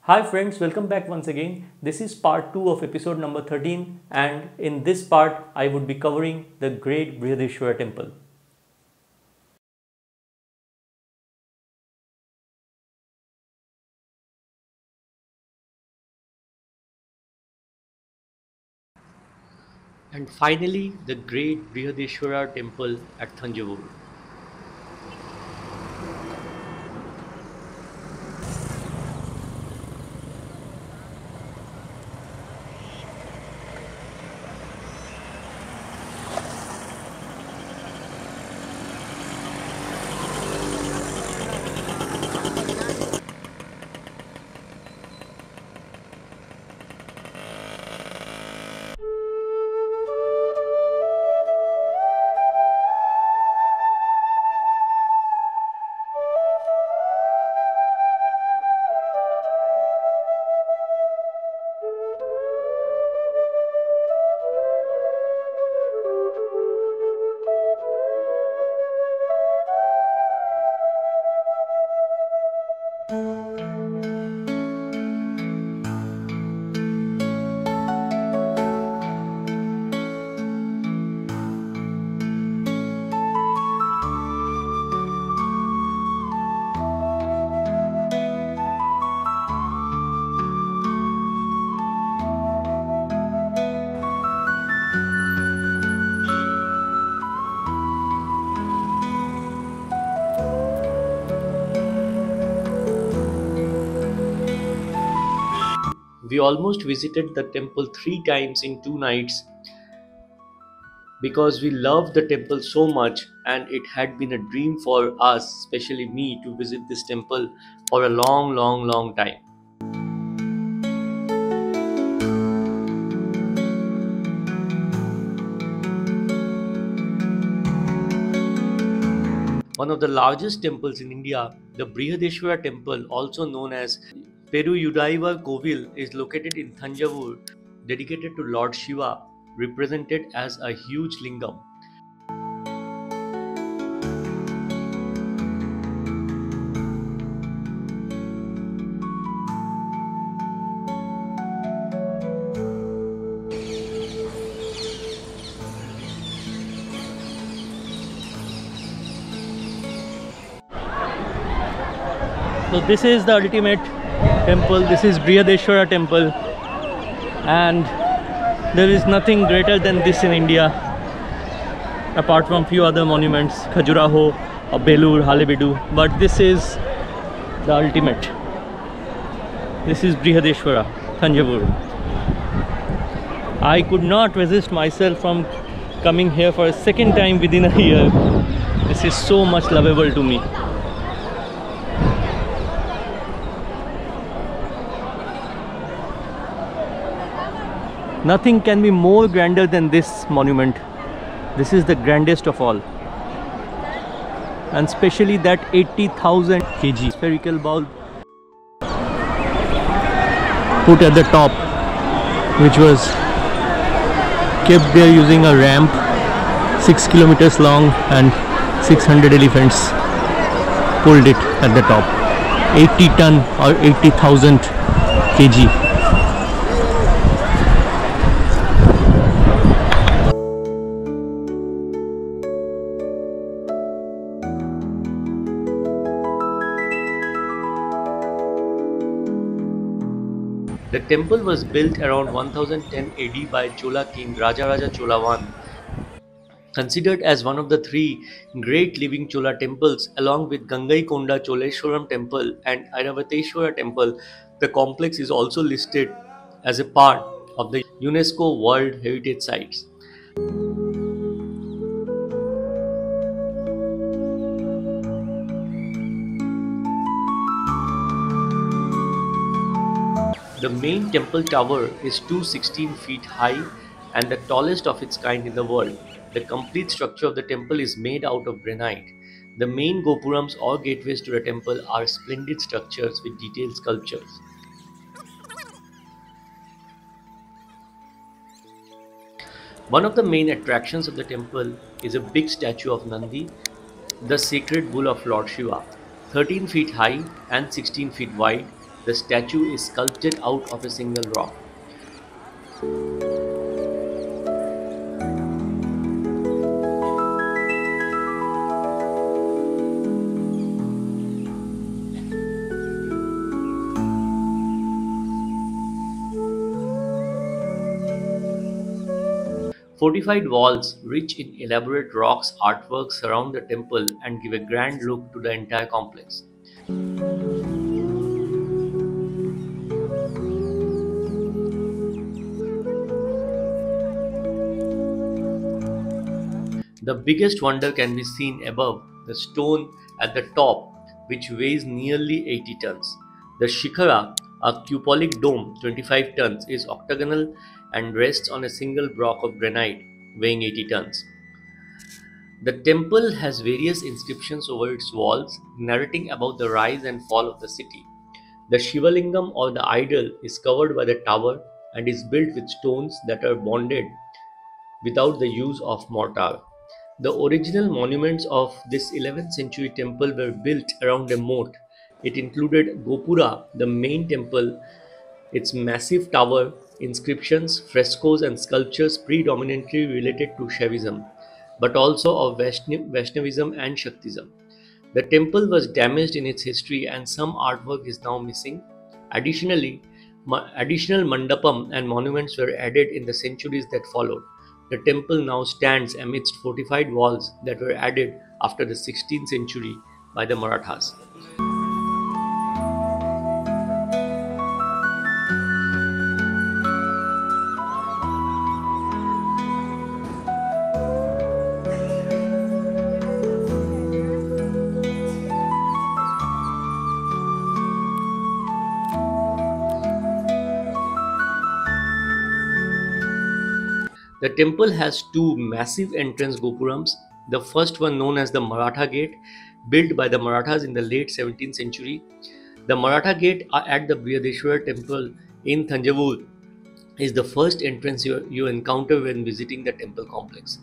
Hi friends, welcome back once again. This is part 2 of episode number 13, and in this part I would be covering the great Brihadeeshvara Temple. And finally, the great Brihadeeshvara Temple at Thanjavur. We almost visited the temple 3 times in 2 nights because we loved the temple so much, and it had been a dream for us, especially me, to visit this temple for a long time. One of the largest temples in India, the Brihadeeshvara Temple, also known as Peruyudaiva Kovil, is located in Thanjavur, dedicated to Lord Shiva, represented as a huge lingam. So this is the ultimate temple. This is Brihadeeshvara Temple, and there is nothing greater than this in India, apart from few other monuments, Khajuraho or Belur, Halebedu. But this is the ultimate. This is Brihadeeshvara, Thanjavur. I could not resist myself from coming here for a second time within a year. This is so much lovable to me. Nothing can be more grander than this monument. This is the grandest of all. And especially that 80,000 kg spherical bulb put at the top, which was kept there using a ramp 6 kilometers long, and 600 elephants pulled it at the top. 80 ton or 80,000 kg. The temple was built around 1010 AD by Chola king Rajaraja Chola I. Considered as one of the 3 great living Chola temples, along with Gangaikonda Choleshwaram Temple and Airavateshwara Temple, the complex is also listed as a part of the UNESCO World Heritage Sites. The main temple tower is 216 feet high and the tallest of its kind in the world. The complete structure of the temple is made out of granite. The main gopurams or gateways to the temple are splendid structures with detailed sculptures. One of the main attractions of the temple is a big statue of Nandi, the sacred bull of Lord Shiva, 13 feet high and 16 feet wide, The statue is sculpted out of a single rock. Fortified walls, rich in elaborate rocks artwork, surround the temple and give a grand look to the entire complex. The biggest wonder can be seen above, the stone at the top, which weighs nearly 80 tons. The Shikhara, a cupoid dome 25 tons, is octagonal and rests on a single block of granite weighing 80 tons. The temple has various inscriptions over its walls narrating about the rise and fall of the city. The Shivalingam or the idol is covered by the tower and is built with stones that are bonded without the use of mortar. The original monuments of this 11th century temple were built around a moat. It included Gopura, the main temple, its massive tower, inscriptions, frescoes, and sculptures predominantly related to Shaivism, but also of Vaishnavism and Shaktism. The temple was damaged in its history and some artwork is now missing. Additionally, additional mandapam and monuments were added in the centuries that followed. The temple now stands amidst fortified walls that were added after the 16th century by the Marathas. The temple has two massive entrance gopurams. The first one, known as the Maratha Gate, built by the Marathas in the late 17th century. The Maratha Gate at the Brihadeeshvara Temple in Thanjavur is the first entrance you encounter when visiting the temple complex.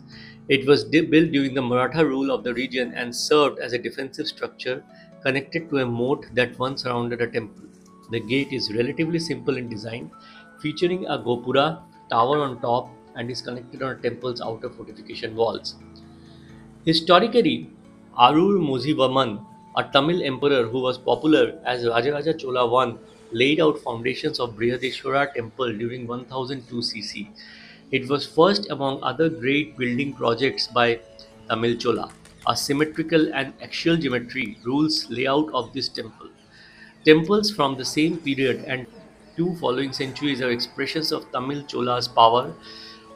It was built during the Maratha rule of the region and served as a defensive structure connected to a moat that once surrounded a temple. The gate is relatively simple in design, featuring a gopura tower on top and is connected on a temple's outer fortification walls. Historically, Arur Mozivarman, a Tamil emperor who was popular as Rajaraja Chola I, laid out foundations of Brihadeeshvara Temple during 1002 CC. It was first among other great building projects by Tamil Chola. A symmetrical and axial geometry rules layout of this temple. Temples from the same period and two following centuries are expressions of Tamil Chola's power,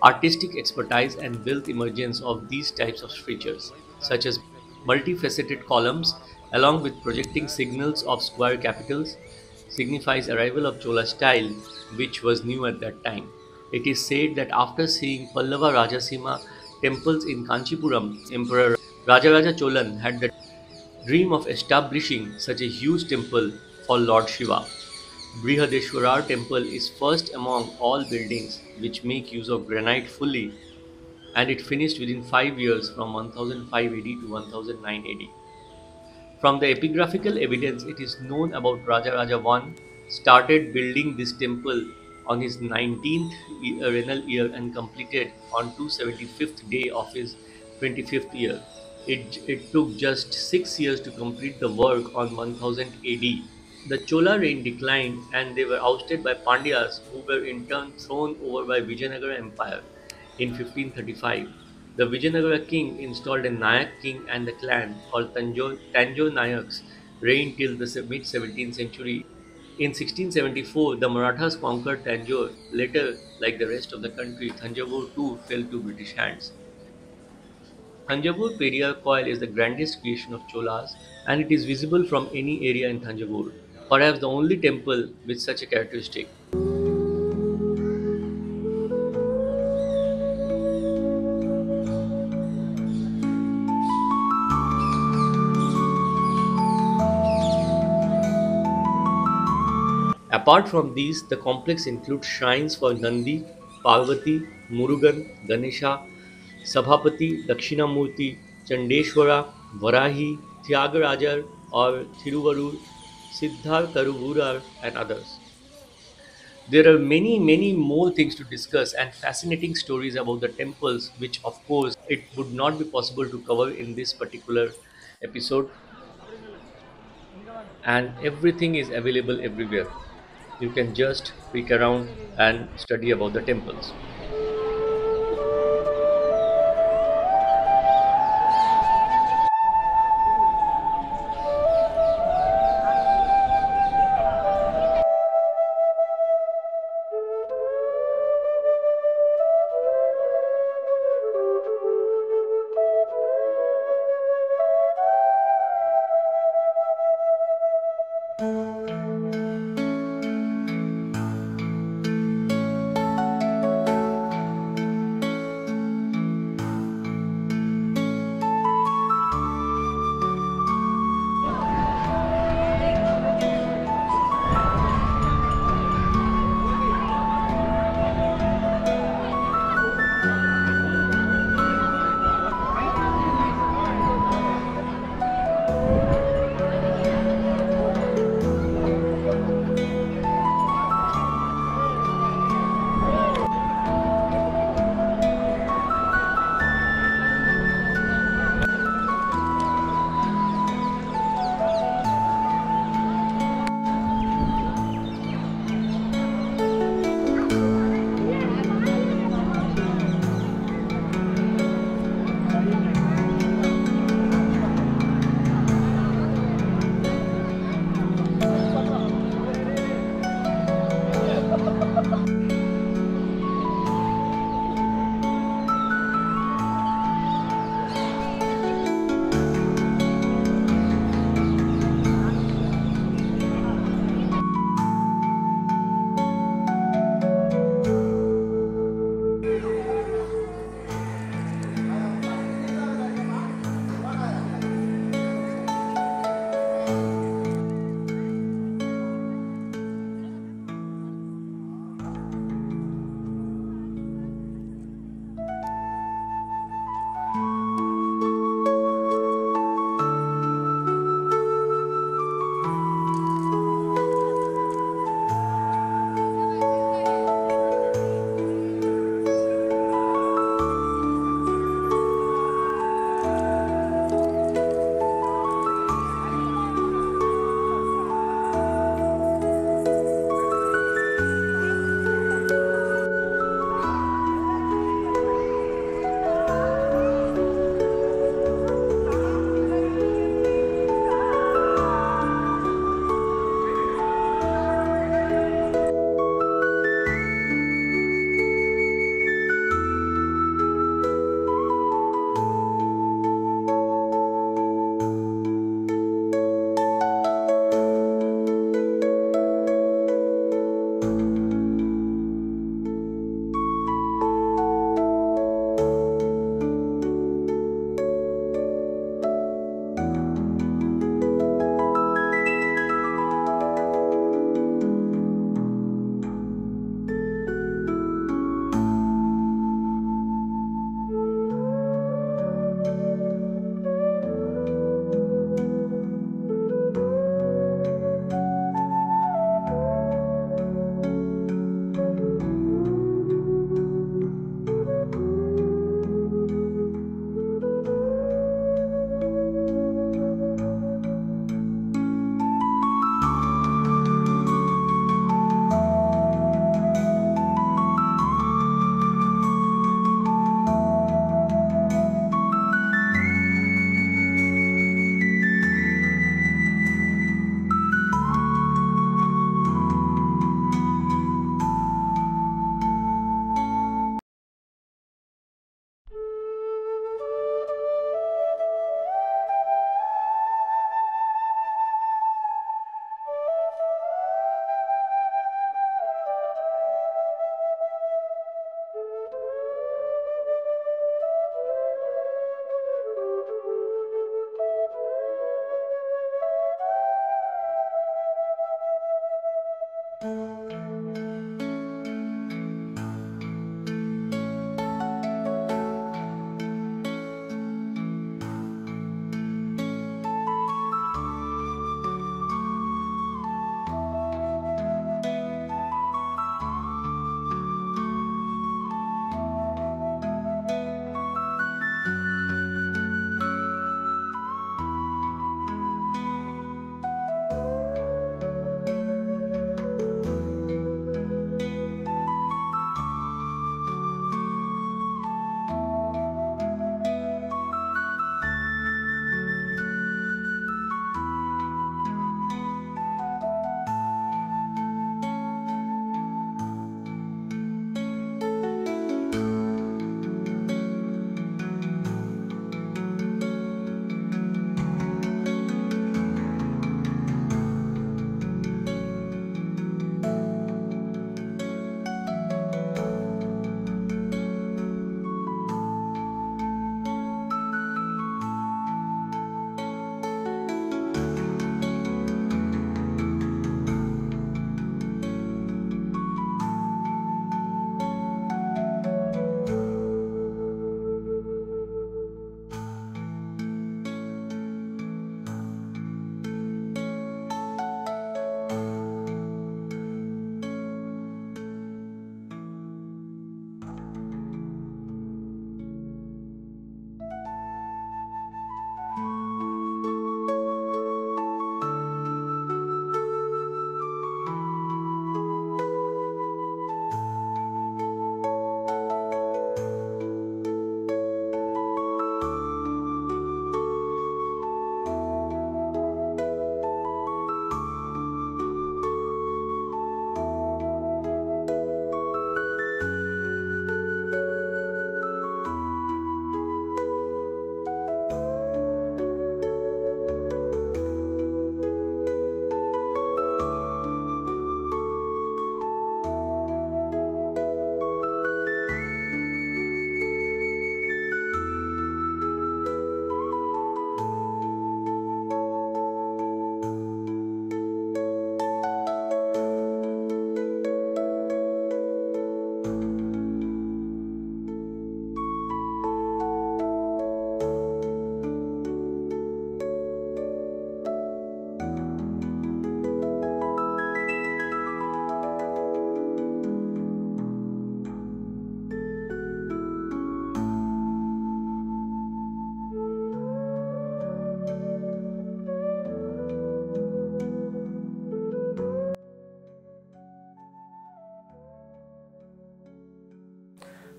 artistic expertise, and wealth. Emergence of these types of structures, such as multifaceted columns along with projecting signals of square capitals, signifies arrival of Chola style, which was new at that time. It is said that after seeing Pallava Rajasima temples in Kanchipuram, Emperor Rajaraja Cholan had the dream of establishing such a huge temple for Lord Shiva. Brihadeshwara Temple is first among all buildings which make use of granite fully, and it finished within 5 years from 1005 AD to 1009 AD. From the epigraphical evidence, it is known about Rajaraja I started building this temple on his 19th renal year and completed on 275th day of his 25th year. It took just 6 years to complete the work on 1000 AD. The Chola reign declined and they were ousted by Pandyas, who were in turn thrown over by Vijayanagara Empire in 1535. The Vijayanagara king installed a Nayak king and the clan, called Tanjo Nayaks, reigned till the mid 17th century. In 1674, the Marathas conquered Tanjore. Later, like the rest of the country, Thanjavur too fell to British hands. Thanjavur Periyar Coil is the grandest creation of Cholas and it is visible from any area in Thanjavur, perhaps the only temple with such a characteristic. Apart from these, the complex includes shrines for Nandi, Parvati, Murugan, Ganesha, Sabhapati, Dakshinamurti, Chandeshwara, Varahi, Tyagarajar or Thiruvarur, Siddhar Karuvurar, and others. There are many, many more things to discuss and fascinating stories about the temples, which, of course, it would not be possible to cover in this particular episode. And everything is available everywhere. You can just pick around and study about the temples.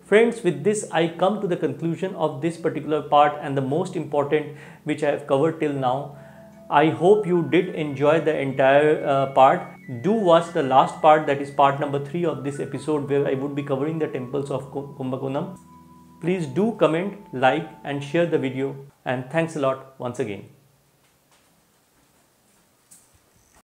Friends, with this I come to the conclusion of this particular part and the most important which I have covered till now. I hope you did enjoy the entire part. Do watch the last part, that is part number 3 of this episode, where I would be covering the temples of Kumbakonam. Please do comment, like and share the video, and thanks a lot once again.